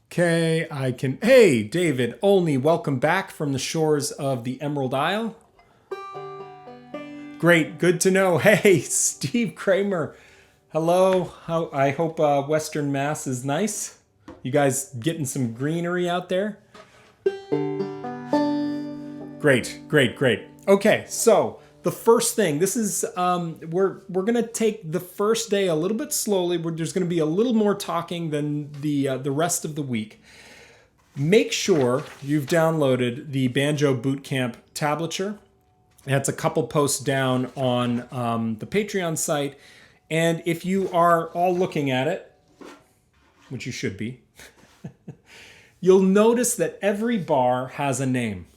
Okay, I can. Hey, David Olney, welcome back from the shores of the Emerald Isle. Great, good to know. Hey, Steve Kramer. Hello. I hope Western Mass is nice. You guys getting some greenery out there? Great, great, great. Okay, so the first thing. This is we're gonna take the first day a little bit slowly. There's gonna be a little more talking than the rest of the week. Make sure you've downloaded the Banjo Bootcamp tablature. That's a couple posts down on the Patreon site. And if you are all looking at it, which you should be, you'll notice that every bar has a name.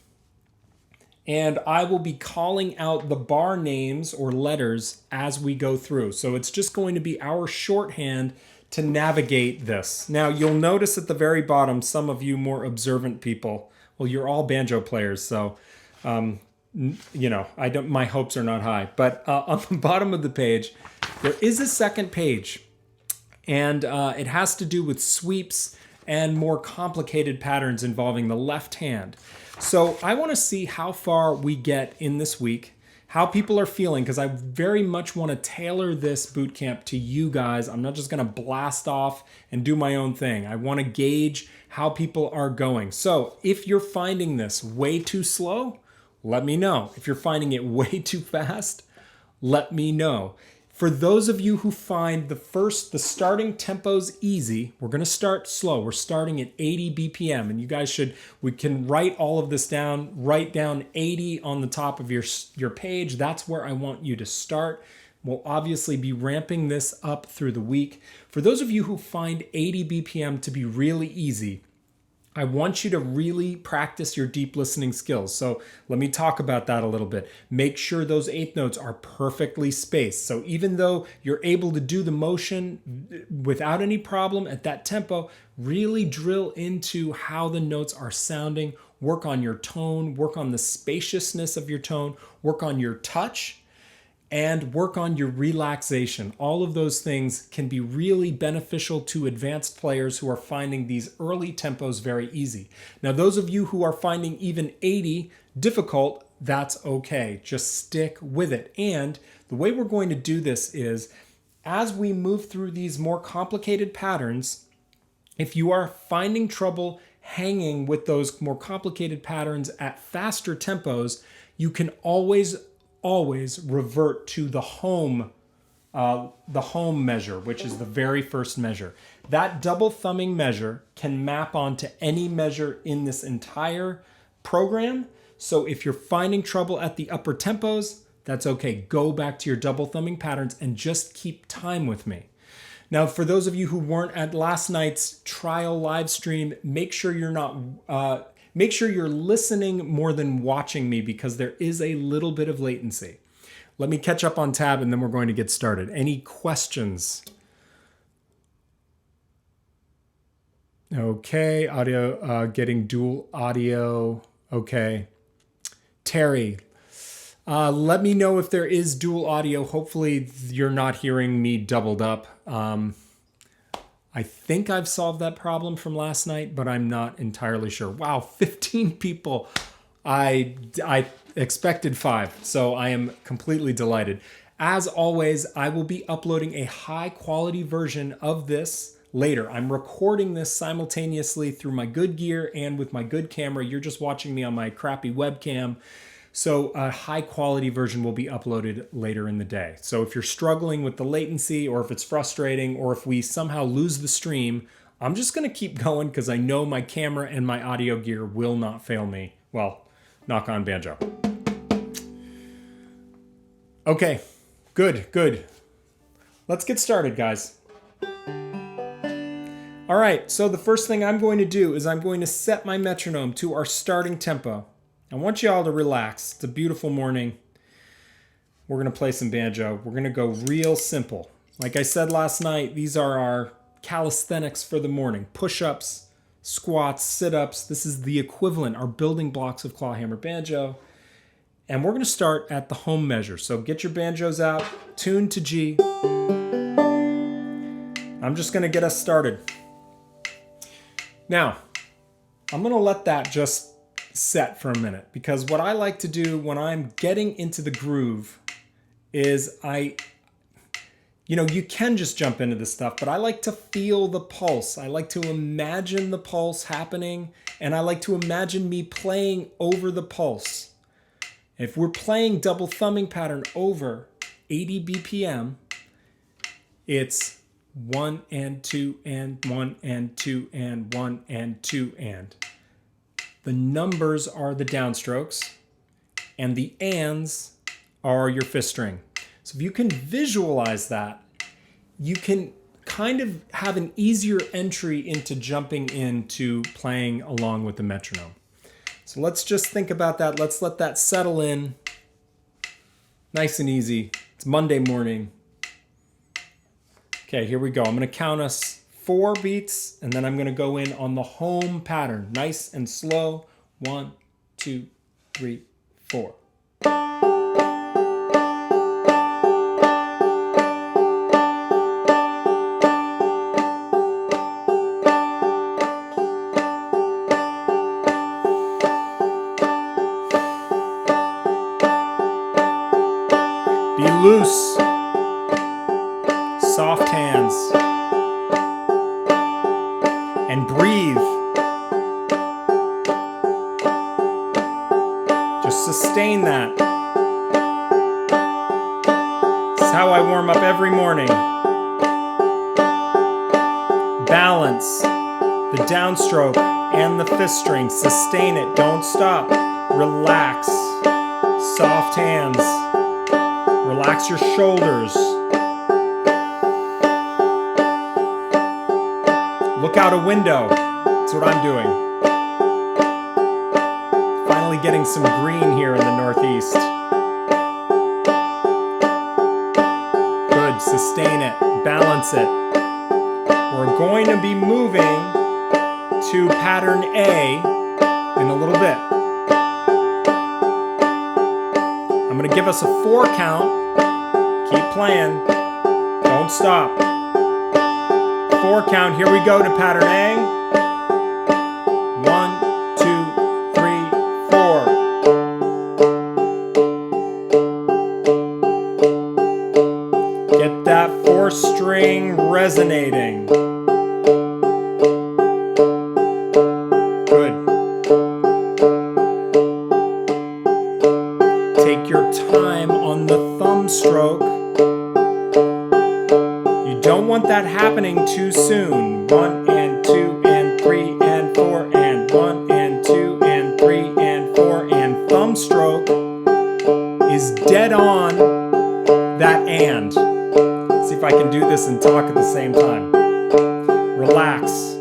And I will be calling out the bar names or letters as we go through. So it's just going to be our shorthand to navigate this. Now, you'll notice at the very bottom, some of you more observant people, well, you're all banjo players, so I don't. My hopes are not high. But on the bottom of the page, there is a second page, and it has to do with sweeps and more complicated patterns involving the left hand. So I want to see how far we get in this week, how people are feeling, because I very much want to tailor this boot camp to you guys. I'm not just going to blast off and do my own thing. I want to gauge how people are going. So if you're finding this way too slow, let me know. If you're finding it way too fast, let me know. For those of you who find the starting tempos easy, we're going to start slow. We're starting at 80 BPM, and you guys we can write all of this down. Write down 80 on the top of your page. That's where I want you to start. We'll obviously be ramping this up through the week. For those of you who find 80 BPM to be really easy, I want you to really practice your deep listening skills. So let me talk about that a little bit. Make sure those eighth notes are perfectly spaced. So even though you're able to do the motion without any problem at that tempo, really drill into how the notes are sounding. Work on your tone, work on the spaciousness of your tone, work on your touch, and work on your relaxation. All of those things can be really beneficial to advanced players who are finding these early tempos very easy. Now, those of you who are finding even 80 difficult, that's okay. Just stick with it. And the way we're going to do this is, as we move through these more complicated patterns, if you are finding trouble hanging with those more complicated patterns at faster tempos, you can always revert to the home measure, which is the very first measure. That double thumbing measure can map onto any measure in this entire program. So if you're finding trouble at the upper tempos, that's okay. Go back to your double thumbing patterns and just keep time with me. Now, for those of you who weren't at last night's trial live stream, make sure you're listening more than watching me, because there is a little bit of latency. Let me catch up on tab and then we're going to get started. Any questions? Okay, audio, getting dual audio. Okay. Terry, let me know if there is dual audio. Hopefully you're not hearing me doubled up. I think I've solved that problem from last night, but I'm not entirely sure. Wow, 15 people. I expected 5, so I am completely delighted. As always, I will be uploading a high quality version of this later. I'm recording this simultaneously through my good gear and with my good camera. You're just watching me on my crappy webcam. So a high quality version will be uploaded later in the day. So if you're struggling with the latency, or if it's frustrating, or if we somehow lose the stream, I'm just going to keep going because I know my camera and my audio gear will not fail me. Well, knock on banjo. Okay, good. Let's get started, guys. All right, so the first thing I'm going to do is I'm going to set my metronome to our starting tempo. I want you all to relax. It's a beautiful morning. We're going to play some banjo. We're going to go real simple. Like I said last night, these are our calisthenics for the morning. Push-ups, squats, sit-ups. This is the equivalent, our building blocks of clawhammer banjo. And we're going to start at the home measure. So get your banjos out, tune to G. I'm just going to get us started. Now, I'm going to let that just set for a minute, because what I like to do when I'm getting into the groove is you can just jump into this stuff, but I like to feel the pulse. I like to imagine the pulse happening, and I like to imagine me playing over the pulse. If we're playing double thumbing pattern over 80 BPM, it's 1 and 2 and 1 and 2 and 1 and 2 and. The numbers are the downstrokes, and the ands are your fifth string. So if you can visualize that, you can kind of have an easier entry into jumping into playing along with the metronome. So let's just think about that. Let's let that settle in. Nice and easy. It's Monday morning. Okay, here we go. I'm going to count us 4 beats, and then I'm going to go in on the home pattern. Nice and slow. 1, 2, 3, 4. Be loose. Soft hands. And breathe. Just sustain that. This is how I warm up every morning. Balance the downstroke and the fifth string. Sustain it. Don't stop. Relax. Soft hands. Relax your shoulders. Look out a window. That's what I'm doing. Finally getting some green here in the Northeast. Good. Sustain it. Balance it. We're going to be moving to pattern A in a little bit. I'm going to give us a 4 count. Keep playing. Don't stop. 4 count. Here we go to pattern A. 1, 2, 3, 4. Get that 4th string resonating. Good. Take your time on the thumb stroke. You don't want that happening too soon. 1 and 2 and 3 and 4 and 1 and 2 and 3 and 4 and thumb stroke is dead on that and. See if I can do this and talk at the same time. Relax.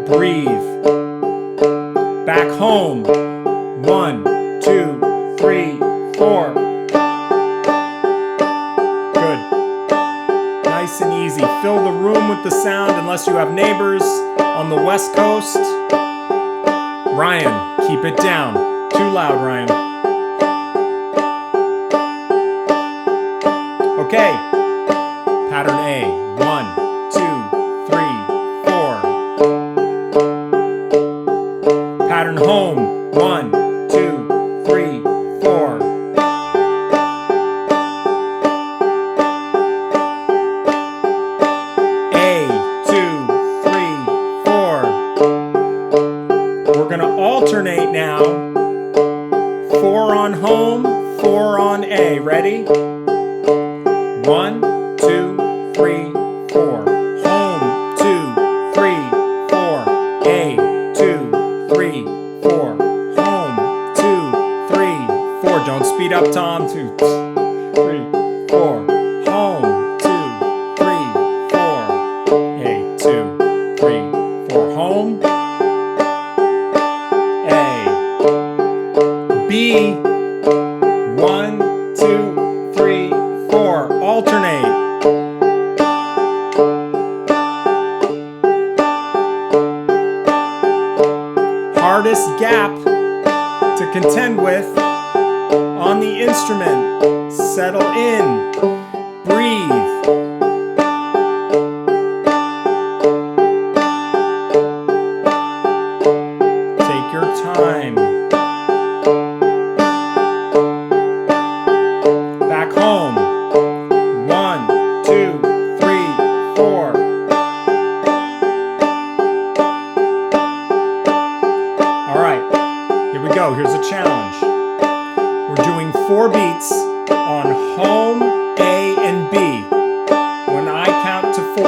Breathe. Back home. 1, 2, 3, 4. Good. Nice and easy. Fill the room with the sound unless you have neighbors on the West Coast. Ryan, keep it down. Too loud, Ryan. Okay. Pattern A. 1, 2, 3, 4. Pattern home. 1, 2, 3, 4. A, 2, 3, 4. We're going to alternate now. 4 on home, 4 on A. Ready? 1, 2, 3, 4. Home, 2, 3, 4. A, 2, 3, 4. Home, 2, 3, 4. Don't speed up, Tom. 2, 3, 4. Home, 2, 3, 4. A, 2, 3, 4. Home. A. B. 1, 2, 3, 4. Alternate. Hardest gap to contend with on the instrument. Settle in. Breathe. go. Here's a challenge. We're doing 4 beats on home, A, and B. When I count to 4.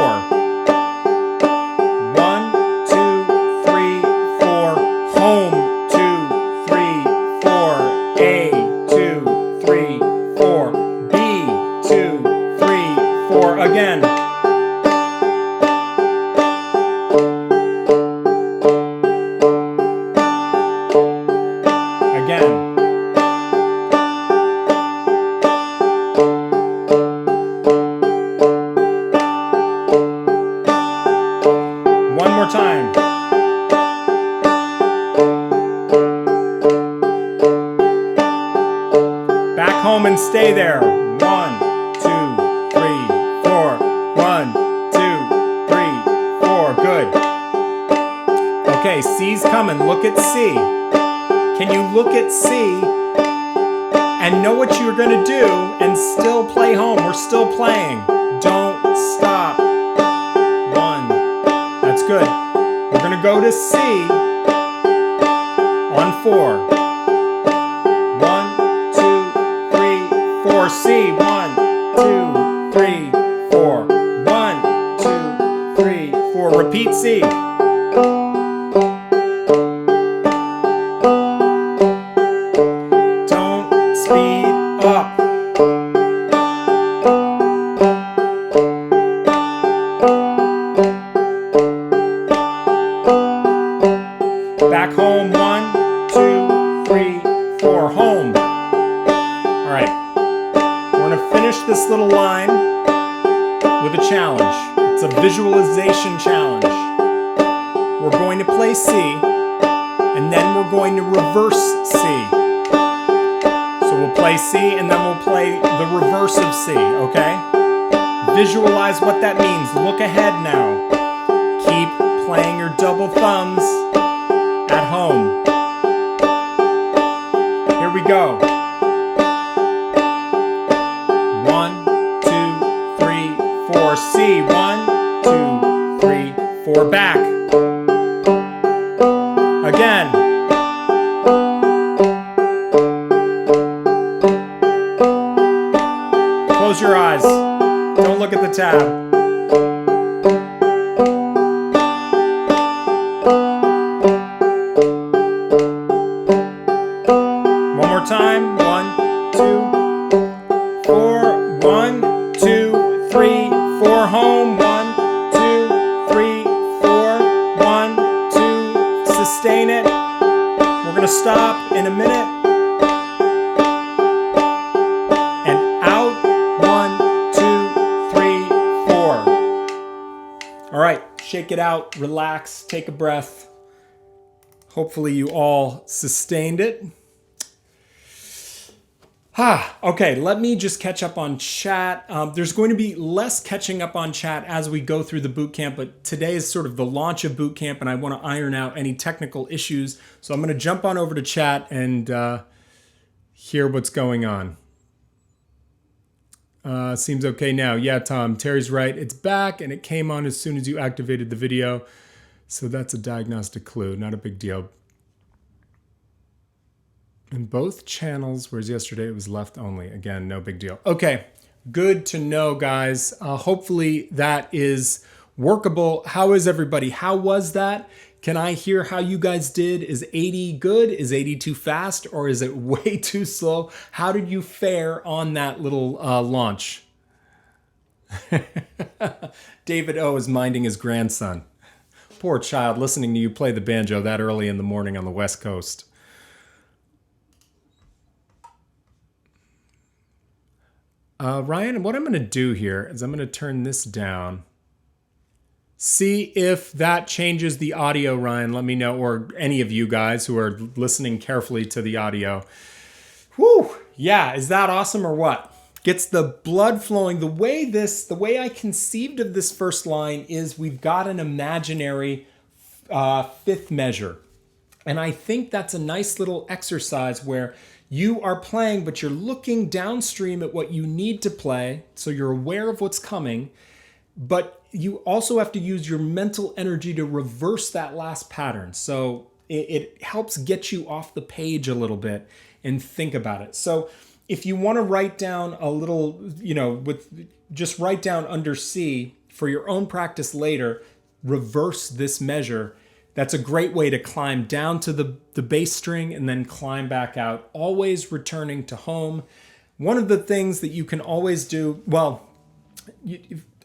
1, 2, 3, 4. Home, 2, 3, 4. A, 2, 3, 4. B, 2, 3, 4. Again. One more time. Back home and stay there. 1, 2, 3, 4. 1, 2, 3, 4. Good. Okay, C's coming. Look at C. Can you look at C and know what you're going to do and still play home? We're still playing. Don't stop. 1. That's good. We're going to go to C on 4. 1, 2, 3, 4. C. 1, 2, 3, 4. 1, 2, 3, 4. Repeat C. Back home, 1, 2, 3, 4, home. All right, we're gonna finish this little line with a challenge. It's a visualization challenge. We're going to play C, and then we're going to reverse C. So we'll play C, and then we'll play the reverse of C, okay? Visualize what that means. Look ahead now. Keep playing your double thumbs at home. Here we go. 1, 2, 3, 4. C. 1, 2, 3, 4. Back. Again. Close your eyes. Don't look at the tab. Time. 1, 2, 4. 1, 2, 3, 4. Home. 1, 2, 3, 4. 1, 2. Sustain it. We're going to stop in a minute. And out. 1, 2, 3, 4. All right. Shake it out. Relax. Take a breath. Hopefully you all sustained it. Okay, let me just catch up on chat. There's going to be less catching up on chat as we go through the boot camp, but today is sort of the launch of boot camp, and I want to iron out any technical issues. So I'm going to jump on over to chat and hear what's going on. Seems okay now. Yeah, Tom, Terry's right. It's back, and it came on as soon as you activated the video. So that's a diagnostic clue. Not a big deal. In both channels, whereas yesterday it was left only. Again, no big deal. Okay, good to know, guys. Hopefully that is workable. How is everybody? How was that? Can I hear how you guys did? Is 80 good? Is 80 too fast? Or is it way too slow? How did you fare on that little launch? David O is minding his grandson. Poor child, listening to you play the banjo that early in the morning on the West Coast. Ryan, what I'm going to do here is I'm going to turn this down. See if that changes the audio, Ryan. Let me know, or any of you guys who are listening carefully to the audio. Whew, yeah, is that awesome or what? Gets the blood flowing. The way I conceived of this first line is we've got an imaginary fifth measure. And I think that's a nice little exercise where you are playing, but you're looking downstream at what you need to play, so you're aware of what's coming, but you also have to use your mental energy to reverse that last pattern. So it helps get you off the page a little bit and think about it. So if you want to write down a little, just write down under C for your own practice later, reverse this measure. That's a great way to climb down to the bass string and then climb back out, always returning to home. One of the things that you can always do,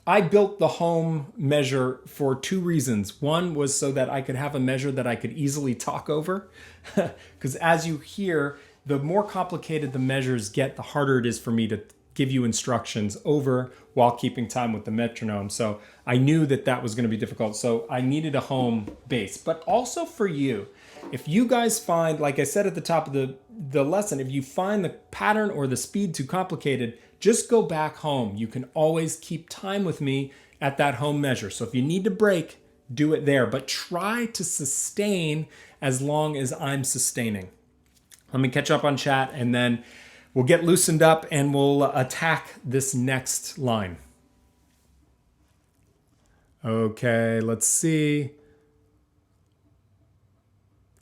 I built the home measure for two reasons. One was so that I could have a measure that I could easily talk over, because as you hear, the more complicated the measures get, the harder it is for me to give you instructions over while keeping time with the metronome. So I knew that was going to be difficult. So I needed a home bass. But also for you, if you guys find, like I said at the top of the lesson, if you find the pattern or the speed too complicated, just go back home. You can always keep time with me at that home measure. So if you need to break, do it there. But try to sustain as long as I'm sustaining. Let me catch up on chat and then we'll get loosened up and we'll attack this next line. Okay, let's see.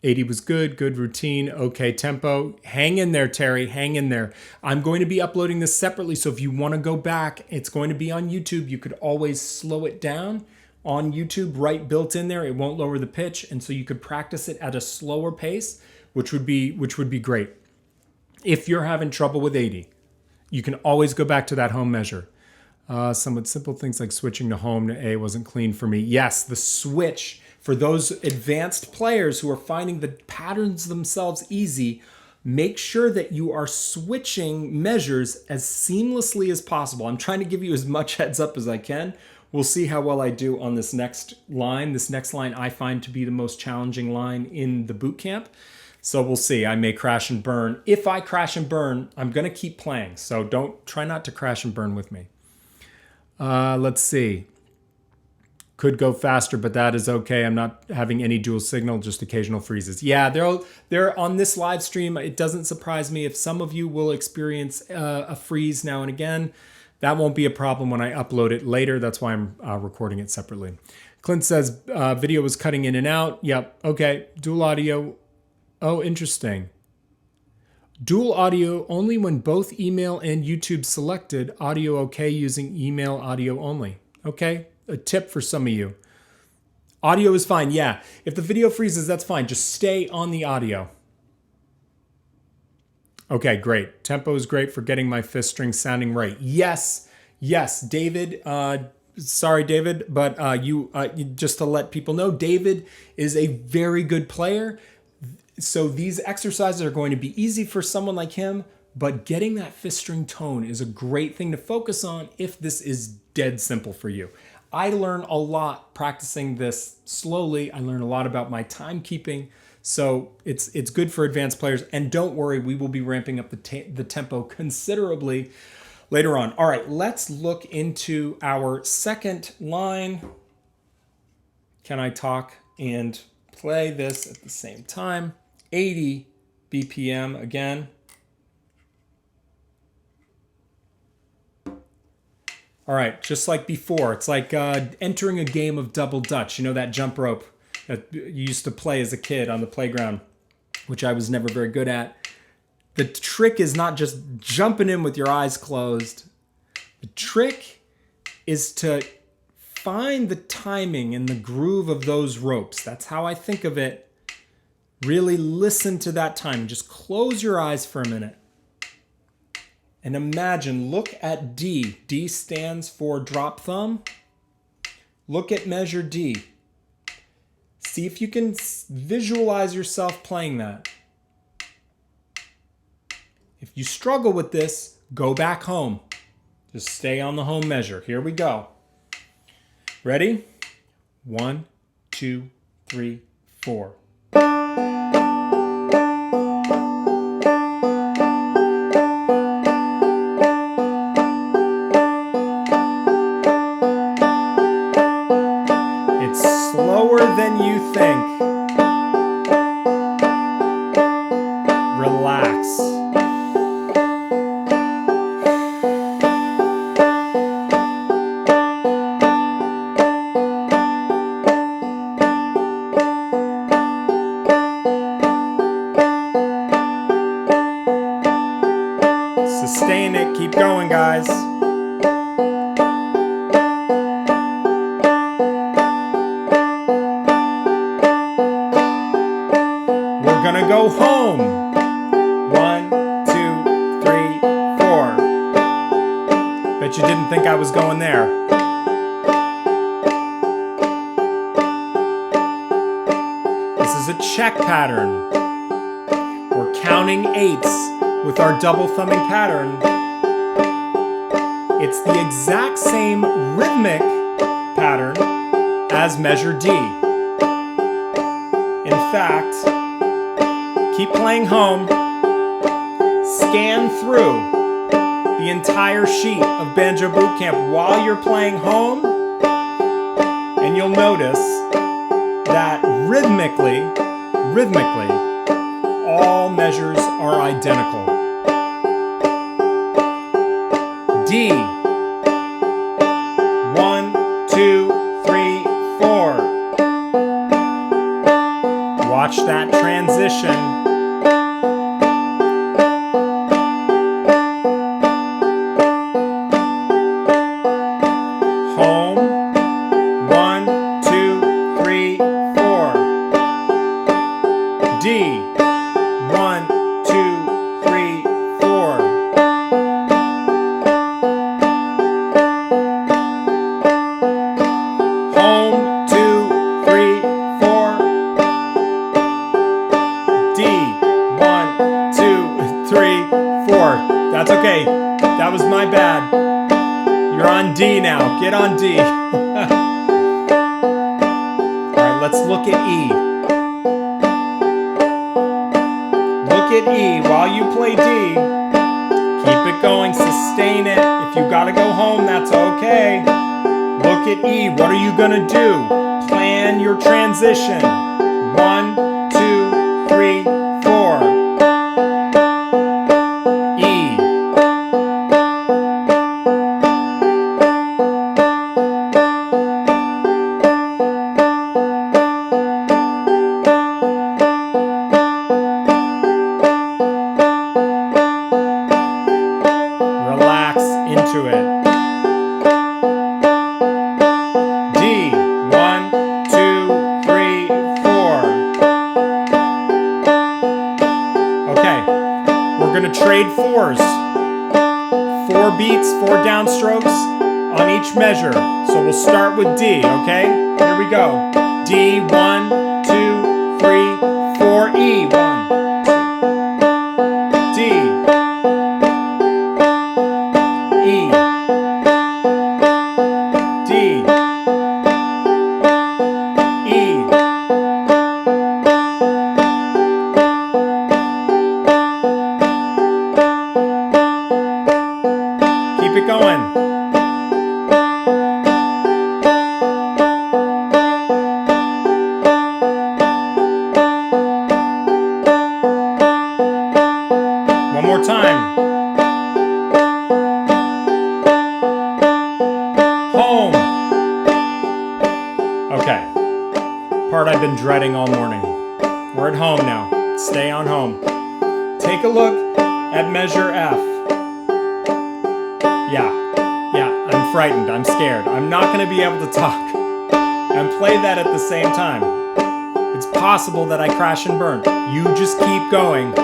80 was good routine. Okay, tempo. Hang in there, Terry, hang in there. I'm going to be uploading this separately, so if you want to go back, it's going to be on YouTube. You could always slow it down on YouTube, right built in there. It won't lower the pitch, and so you could practice it at a slower pace, which would be great. If you're having trouble with 80, you can always go back to that home measure. Somewhat simple things like switching to home to A wasn't clean for me. Yes, the switch for those advanced players who are finding the patterns themselves easy, make sure that you are switching measures as seamlessly as possible. I'm trying to give you as much heads up as I can. We'll see how well I do on this next line. This next line I find to be the most challenging line in the boot camp. So we'll see. I may crash and burn. If I crash and burn, I'm going to keep playing. So try not to crash and burn with me. Let's see. Could go faster, but that is okay. I'm not having any dual signal, just occasional freezes. Yeah, they're on this live stream. It doesn't surprise me if some of you will experience a freeze now and again. That won't be a problem when I upload it later. That's why I'm recording it separately. Clint says video was cutting in and out. Yep. Okay. Dual audio. Oh, interesting. Dual audio only when both email and YouTube selected. Audio okay using email audio only. Okay. A tip for some of you. Audio is fine. Yeah. If the video freezes, that's fine. Just stay on the audio. Okay, great. Tempo is great for getting my fifth string sounding right. Yes. David. Sorry, David, but you just to let people know, David is a very good player. So these exercises are going to be easy for someone like him, but getting that fifth string tone is a great thing to focus on if this is dead simple for you. I learn a lot practicing this slowly. I learn a lot about my timekeeping. So it's good for advanced players. And don't worry, we will be ramping up the tempo considerably later on. All right, let's look into our second line. Can I talk and play this at the same time? 80 BPM again. All right, just like before, it's like entering a game of double dutch. You know that jump rope that you used to play as a kid on the playground, which I was never very good at. The trick is not just jumping in with your eyes closed. The trick is to find the timing and the groove of those ropes. That's how I think of it. Really listen to that time. Just close your eyes for a minute. And imagine, look at D. D stands for drop thumb. Look at measure D. See if you can visualize yourself playing that. If you struggle with this, go back home. Just stay on the home measure. Here we go. Ready? 1, 2, 3, 4. Slower than you think. Relax. guys. We're gonna go home. 1, 2, 3, 4. Bet you didn't think I was going there. This is a check pattern. We're counting eights with our double thumbing pattern. It's the exact same rhythmic pattern as measure D. In fact, keep playing home. Scan through the entire sheet of Banjo Bootcamp while you're playing home, and you'll notice that rhythmically, all measures are identical. D. 1, 2, 3, 4. Watch that transition. Home. 1, 2, 3, 4. D. 1, 2, 3, 4. Home, 2, 3, 4. D. 1, 2, 3, 4. That's okay. That was my bad. You're on D now. Get on D. Alright, let's look at E. Look at E while you play D. Keep it going, sustain it. If you gotta go home, that's okay. Look at E. What are you gonna do? Plan your transition. 1, 2, 3, 4. E. Relax into it. D. 1, 2, 3, 4. Okay, we're gonna trade fours. 4 beats, 4 downstrokes on each measure. So we'll start with D, okay? Here we go. D, 1, 2, 3, 4, E. 1, 2. D. E. D. E. Keep it going. One more time. Home. Okay. Part I've been dreading all morning. We're at home now. Stay on home. Take a look at measure F. Yeah, I'm frightened. I'm scared. I'm not going to be able to talk and play that at the same time. It's possible that I crash and burn. You just keep going.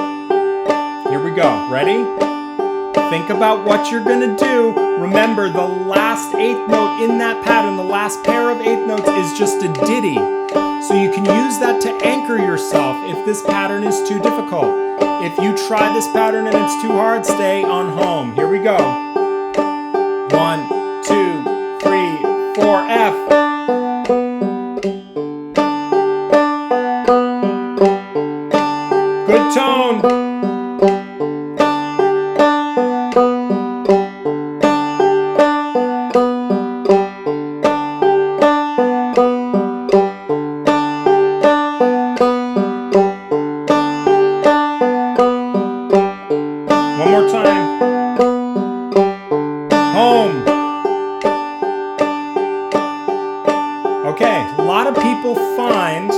Here we go. Ready? Think about what you're gonna do. Remember, the last eighth note in that pattern, the last pair of eighth notes is just a ditty. So you can use that to anchor yourself if this pattern is too difficult. If you try this pattern and it's too hard, stay on home. Here we go. 1, 2, 3, 4, F. Good tone. One more time. Home. Okay, a lot of people find,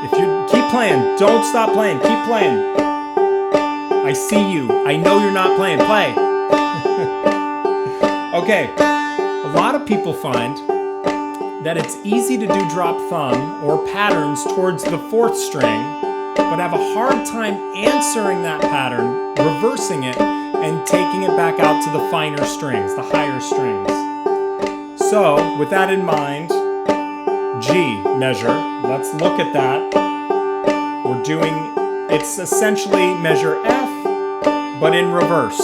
if you keep playing, don't stop playing, keep playing. I see you. I know you're not playing. Play. Okay, a lot of people find that it's easy to do drop thumb or patterns towards the 4th string, but have a hard time answering that pattern, reversing it, and taking it back out to the finer strings, the higher strings. So, with that in mind, G measure, let's look at that. We're doing, it's essentially measure F, but in reverse.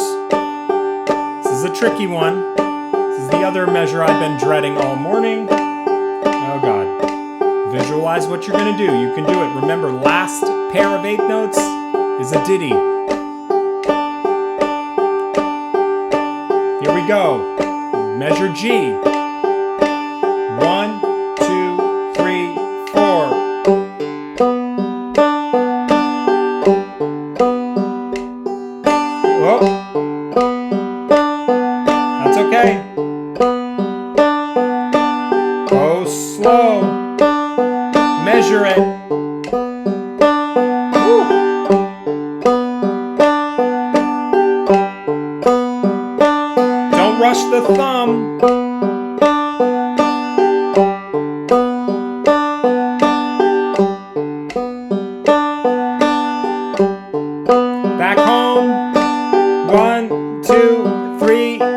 This is a tricky one. This is the other measure I've been dreading all morning. Oh God. Visualize what you're gonna do. You can do it. Remember, last pair of 8th notes is a ditty. Here we go. Measure G. 1, 2, 3, 4. Whoa. That's okay. Go slow. Measure it. Woo. Don't rush the thumb. Back home. 1, 2, 3, 4.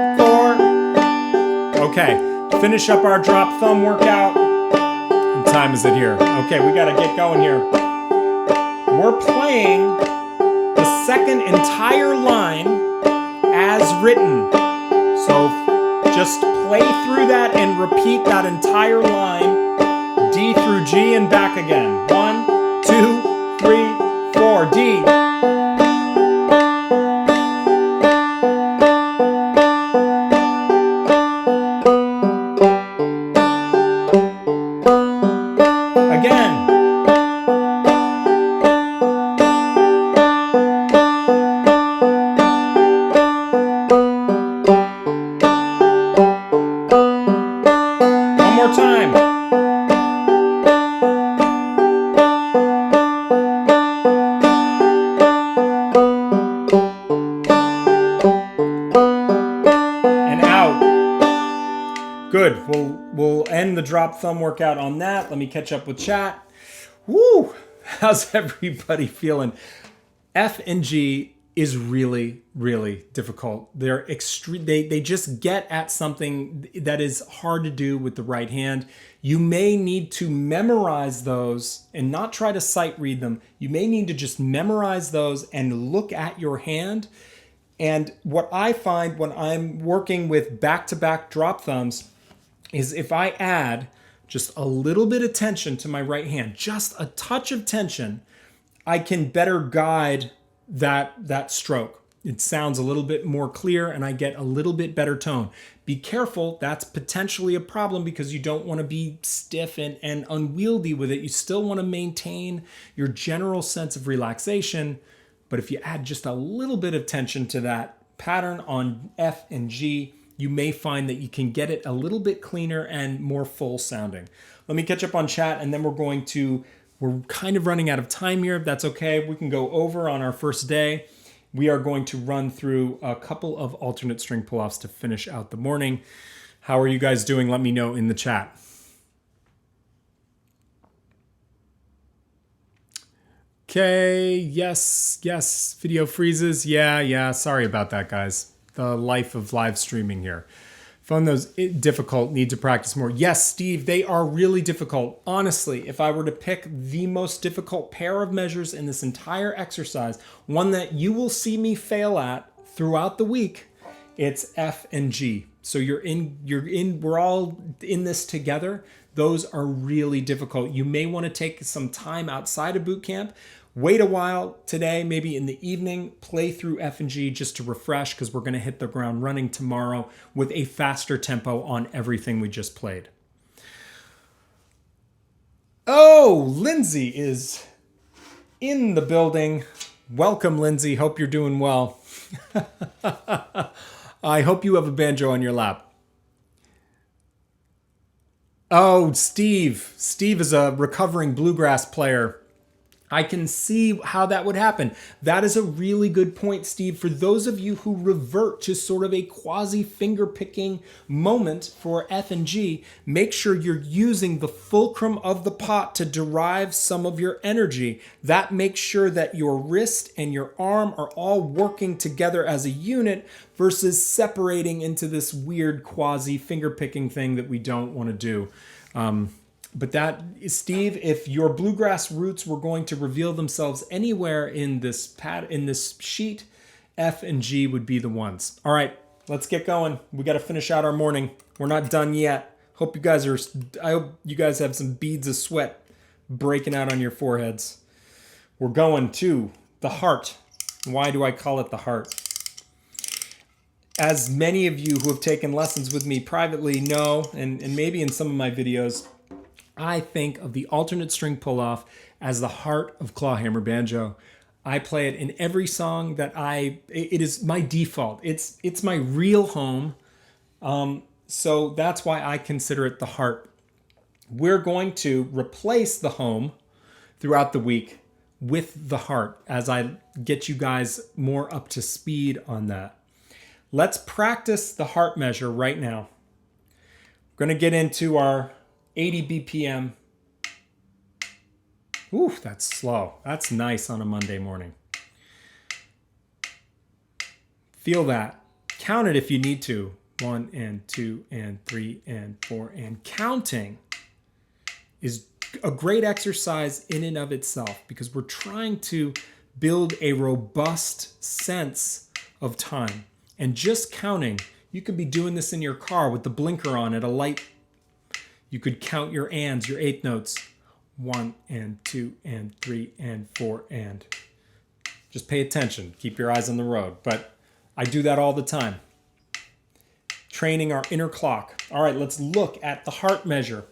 Okay, finish up our drop thumb workout. What time is it here? Okay, we gotta get going here. We're playing the second entire line as written. So just play through that and repeat that entire line, D through G and back again. 1, 2, 3, 4, D. Again. One more time. And out. Good. We'll end the drop thumb workout on that. Let me catch up with chat. Woo! How's everybody feeling? F and G is really, really difficult. They're extreme. They just get at something that is hard to do with the right hand. You may need to memorize those and not try to sight read them. You may need to just memorize those and look at your hand. And what I find when I'm working with back-to-back drop thumbs is if I add just a little bit of tension to my right hand, just a touch of tension, I can better guide that stroke. It sounds a little bit more clear and I get a little bit better tone. Be careful, that's potentially a problem because you don't want to be stiff and unwieldy with it. You still want to maintain your general sense of relaxation. But if you add just a little bit of tension to that pattern on F and G, you may find that you can get it a little bit cleaner and more full sounding. Let me catch up on chat and then we're kind of running out of time here. If that's okay, we can go over on our first day. We are going to run through a couple of alternate string pull-offs to finish out the morning. How are you guys doing? Let me know in the chat. Okay, yes, video freezes. Yeah, sorry about that, guys. The life of live streaming here. Found those difficult, need to practice more. Yes, Steve, they are really difficult. Honestly, if I were to pick the most difficult pair of measures in this entire exercise, one that you will see me fail at throughout the week, it's F and G. So we're all in this together. Those are really difficult. You may want to take some time outside of boot camp. Wait a while today, maybe in the evening, play through F and G just to refresh because we're going to hit the ground running tomorrow with a faster tempo on everything we just played. Oh, Lindsay is in the building. Welcome, Lindsay. Hope you're doing well. I hope you have a banjo on your lap. Oh, Steve. Steve is a recovering bluegrass player. I can see how that would happen. That is a really good point, Steve. For those of you who revert to sort of a quasi finger picking moment for F and G, make sure you're using the fulcrum of the pot to derive some of your energy. That makes sure that your wrist and your arm are all working together as a unit versus separating into this weird quasi finger picking thing that we don't want to do. But that, Steve, if your bluegrass roots were going to reveal themselves anywhere in this sheet, F and G would be the ones. All right, let's get going. We got to finish out our morning. We're not done yet. I hope you guys have some beads of sweat breaking out on your foreheads. We're going to the heart. Why do I call it the heart? As many of you who have taken lessons with me privately know, and maybe in some of my videos, I think of the alternate string pull-off as the heart of clawhammer banjo. I play it in every song that it is my default. It's my real home. So that's why I consider it the heart. We're going to replace the home throughout the week with the heart as I get you guys more up to speed on that. Let's practice the heart measure right now. We're going to get into our 80 BPM. Ooh, that's slow. That's nice on a Monday morning. Feel that. Count it if you need to. 1 and 2 and 3 and 4. And counting is a great exercise in and of itself because we're trying to build a robust sense of time. And just counting, you could be doing this in your car with the blinker on at a light. You could count your ands, your eighth notes. 1 and 2 and 3 and 4 and. Just pay attention. Keep your eyes on the road. But I do that all the time. Training our inner clock. All right, let's look at the heart measure.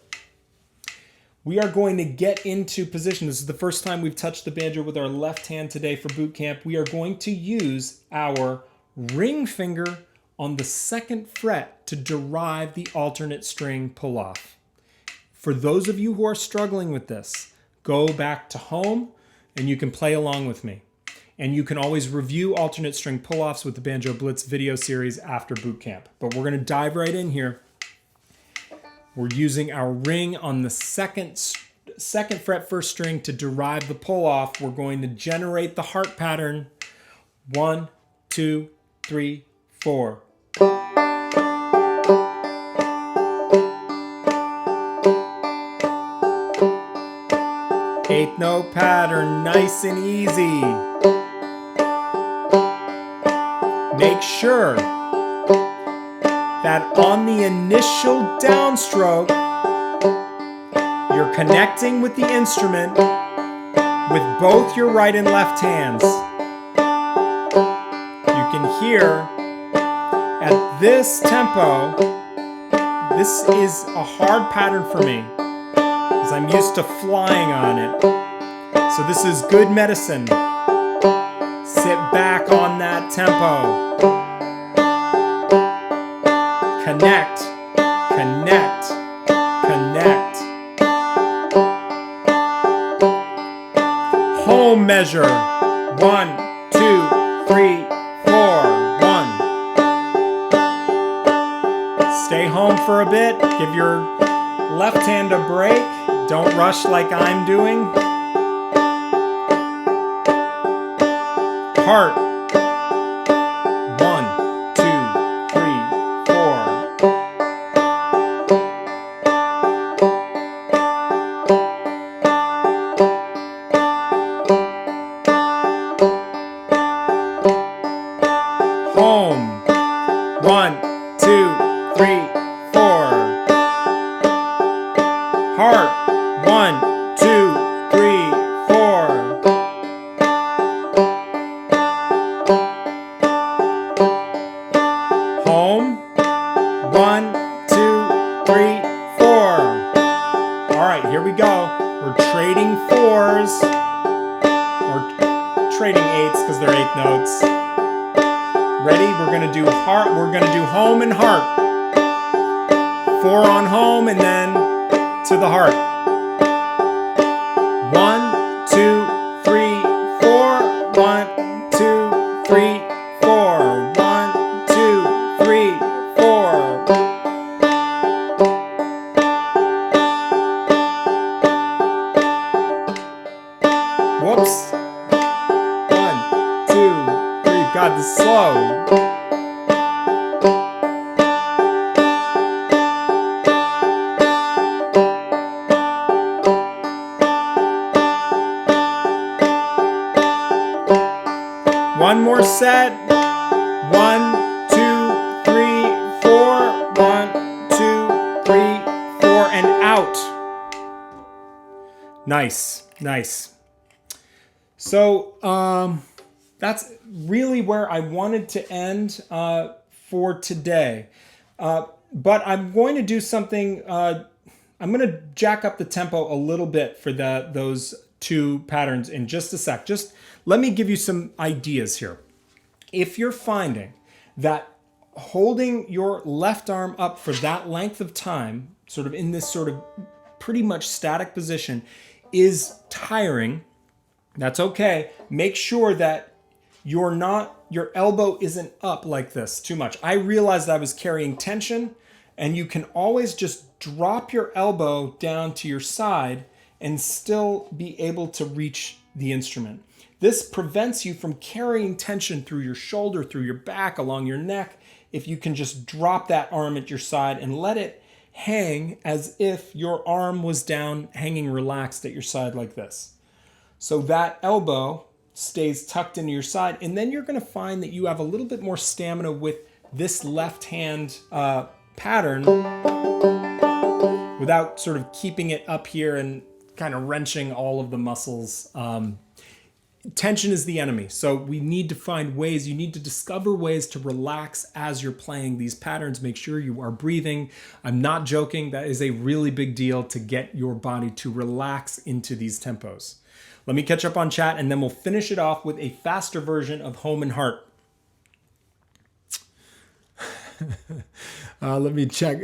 We are going to get into position. This is the first time we've touched the banjo with our left hand today for boot camp. We are going to use our ring finger on the 2nd fret to derive the alternate string pull-off. For those of you who are struggling with this, go back to home and you can play along with me. And you can always review alternate string pull-offs with the Banjo Blitz video series after boot camp. But we're going to dive right in here. We're using our ring on the second fret 1st string to derive the pull-off. We're going to generate the heart pattern. 1, 2, 3, 4. Eighth note pattern, nice and easy. Make sure that on the initial downstroke, you're connecting with the instrument with both your right and left hands. You can hear at this tempo, this is a hard pattern for me. I'm used to flying on it. So this is good medicine. Sit back on that tempo. Connect, connect, connect. Home measure. 1, 2, 3, 4. 1. Stay home for a bit. Give your left hand a break. Don't rush like I'm doing. Heart. 1, 2, 3, 4. Home. 1, 2, 3, 4. Heart. 1, 2, 3, 4. Home. 1, 2, 3, 4. All right, here we go. We're trading 4s. Or trading 8s because they're 8 notes. Ready? We're gonna do heart. We're gonna do home and heart. 4 on home and then to the heart. 1, 2, Whoops. 1, 2, 3. God, this is slow. One more set. 1, 2, 3, 4. 1, 2, 3, 4, and out. Nice, nice. So that's really where I wanted to end for today. But I'm going to do something. I'm going to jack up the tempo a little bit for those two patterns in just a sec. Just let me give you some ideas here. If you're finding that holding your left arm up for that length of time, sort of in this sort of pretty much static position, is tiring, that's okay. Make sure that your elbow isn't up like this too much. I realized I was carrying tension, and you can always just drop your elbow down to your side and still be able to reach the instrument. This prevents you from carrying tension through your shoulder, through your back, along your neck, if you can just drop that arm at your side and let it hang as if your arm was down, hanging relaxed at your side like this. So that elbow stays tucked into your side, and then you're going to find that you have a little bit more stamina with this left hand pattern without sort of keeping it up here and kind of wrenching all of the muscles. Tension is the enemy. So we need to find ways, you need to discover ways to relax as you're playing these patterns. Make sure you are breathing. I'm not joking. That is a really big deal to get your body to relax into these tempos. Let me catch up on chat, and then we'll finish it off with a faster version of Home and Heart. Let me check.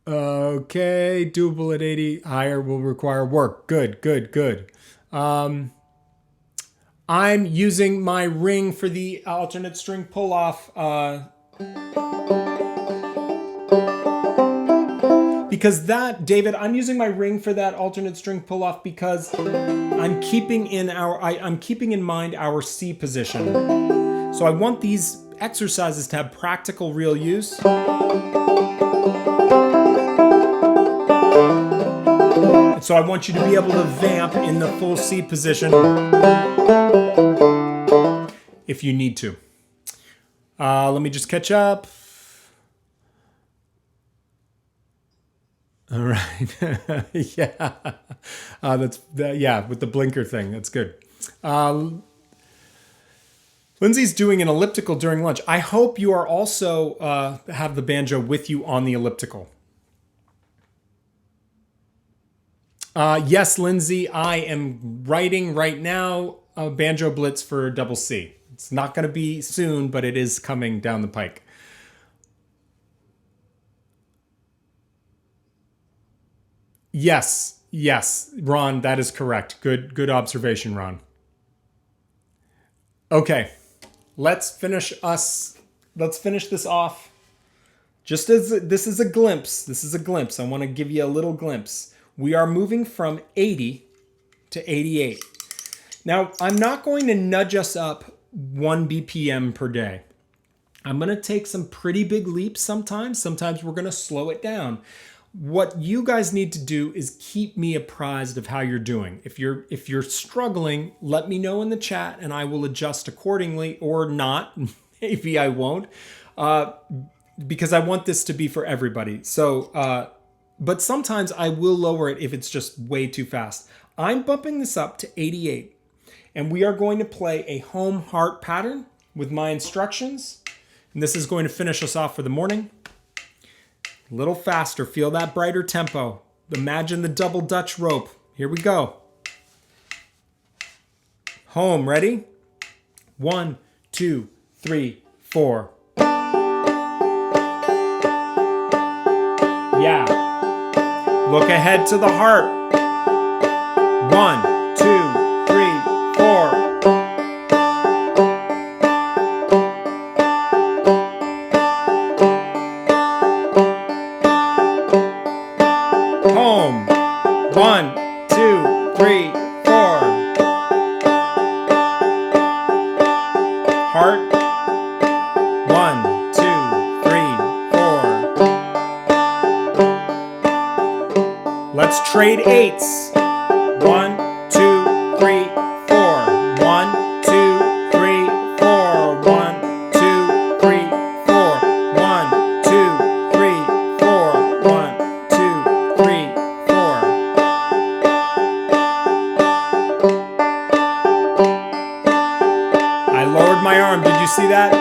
Okay, doable at 80. Higher will require work. Good, good, good. I'm using my ring for the alternate string pull-off because that, David, I'm using my ring for that alternate string pull-off because I'm keeping in mind our C position. So I want these exercises to have practical, real use. So I want you to be able to vamp in the full C position if you need to. Let me just catch up. All right. Yeah. Yeah, with the blinker thing. That's good. Lindsay's doing an elliptical during lunch. I hope you are also have the banjo with you on the elliptical. Yes, Lindsay, I am writing right now a banjo blitz for double C. It's not going to be soon, but it is coming down the pike. Yes, Ron, that is correct. Good observation, Ron. Okay, let's finish this off. Just as this is a glimpse. I want to give you a little glimpse. We are moving from 80 to 88. Now, I'm not going to nudge us up 1 BPM per day. I'm going to take some pretty big leaps sometimes. Sometimes we're going to slow it down. What you guys need to do is keep me apprised of how you're doing. If you're struggling, let me know in the chat and I will adjust accordingly, or not. Maybe I won't, because I want this to be for everybody. So, but sometimes I will lower it if it's just way too fast. I'm bumping this up to 88, and we are going to play a home heart pattern with my instructions. And this is going to finish us off for the morning. A little faster, feel that brighter tempo. Imagine the double Dutch rope. Here we go. Home, ready? 1, 2, 3, 4. Yeah. Look ahead to the heart. 1, 2, 3, 4. Home. 1, 2, 3, 4. trade eights. 1, 2, 3, 4. 1, 2, 3, 4. 1, 2, 3, 4. 1, 2, 3, 4. 1, 2, 3, 4. I lowered my arm. Did you see that?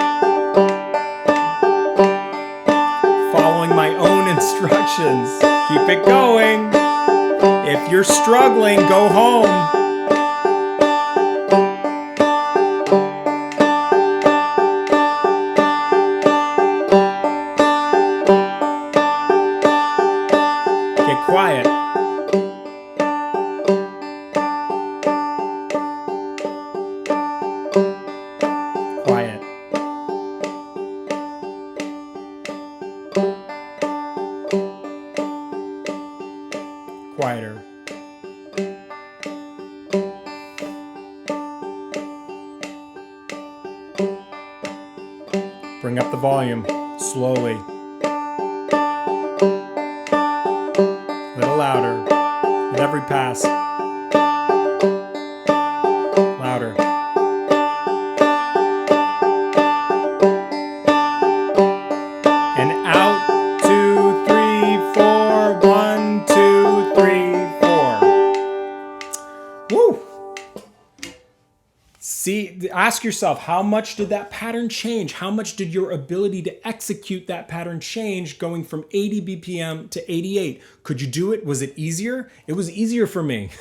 Following my own instructions. Keep it going. If you're struggling, go home. Get quiet. Quiet. Quieter. Bring up the volume slowly. A little louder with every pass. Louder. And out, 2, 3, 4. 1, 2, 3, 4. Woo! See, ask yourself, how much did that pattern change? How much did your ability to execute that pattern change going from 80 BPM to 88? Could you do it? Was it easier? It was easier for me.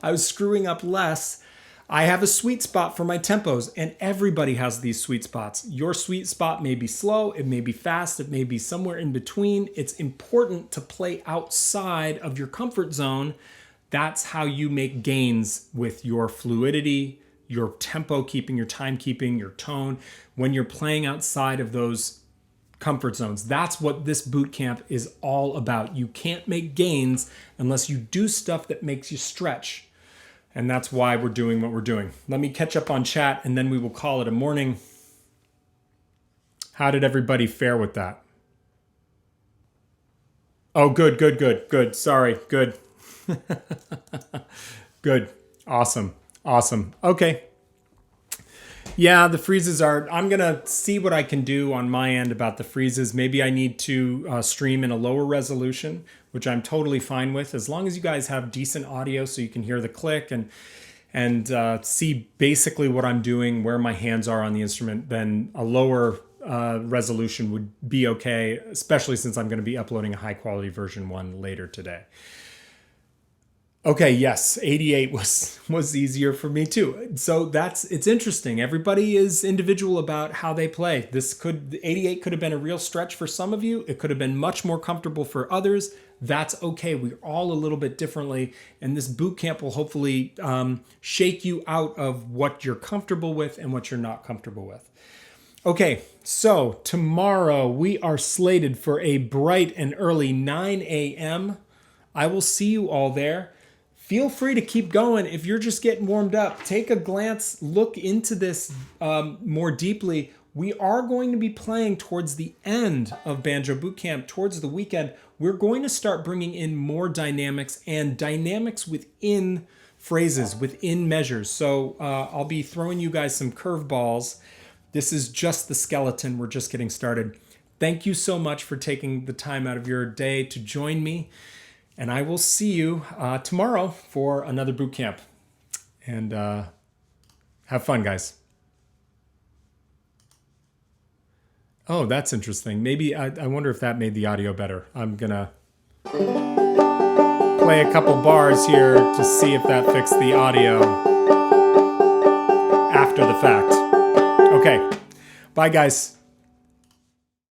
I was screwing up less. I have a sweet spot for my tempos, and everybody has these sweet spots. Your sweet spot may be slow, it may be fast, it may be somewhere in between. It's important to play outside of your comfort zone. That's how you make gains with your fluidity, your tempo keeping, your time keeping, your tone. When you're playing outside of those comfort zones, that's what this boot camp is all about. You can't make gains unless you do stuff that makes you stretch. And that's why we're doing what we're doing. Let me catch up on chat and then we will call it a morning. How did everybody fare with that? Oh, good. Sorry, good. Good. Awesome. Okay. Yeah, the freezes are, I'm going to see what I can do on my end about the freezes. Maybe I need to stream in a lower resolution, which I'm totally fine with, as long as you guys have decent audio so you can hear the click and see basically what I'm doing, where my hands are on the instrument. Then a lower resolution would be okay, especially since I'm going to be uploading a high quality version 1 later today. Okay, yes, 88 was easier for me too. So it's interesting. Everybody is individual about how they play. 88 could have been a real stretch for some of you. It could have been much more comfortable for others. That's okay. We're all a little bit differently. And this boot camp will hopefully shake you out of what you're comfortable with and what you're not comfortable with. Okay, so tomorrow we are slated for a bright and early 9 a.m. I will see you all there. Feel free to keep going. If you're just getting warmed up, take a glance, look into this more deeply. We are going to be playing towards the end of Banjo Bootcamp, towards the weekend. We're going to start bringing in more dynamics and dynamics within phrases, within measures. So I'll be throwing you guys some curveballs. This is just the skeleton. We're just getting started. Thank you so much for taking the time out of your day to join me. And I will see you tomorrow for another boot camp. And have fun, guys. Oh, that's interesting. Maybe, I wonder if that made the audio better. I'm going to play a couple bars here to see if that fixed the audio after the fact. Okay. Bye, guys.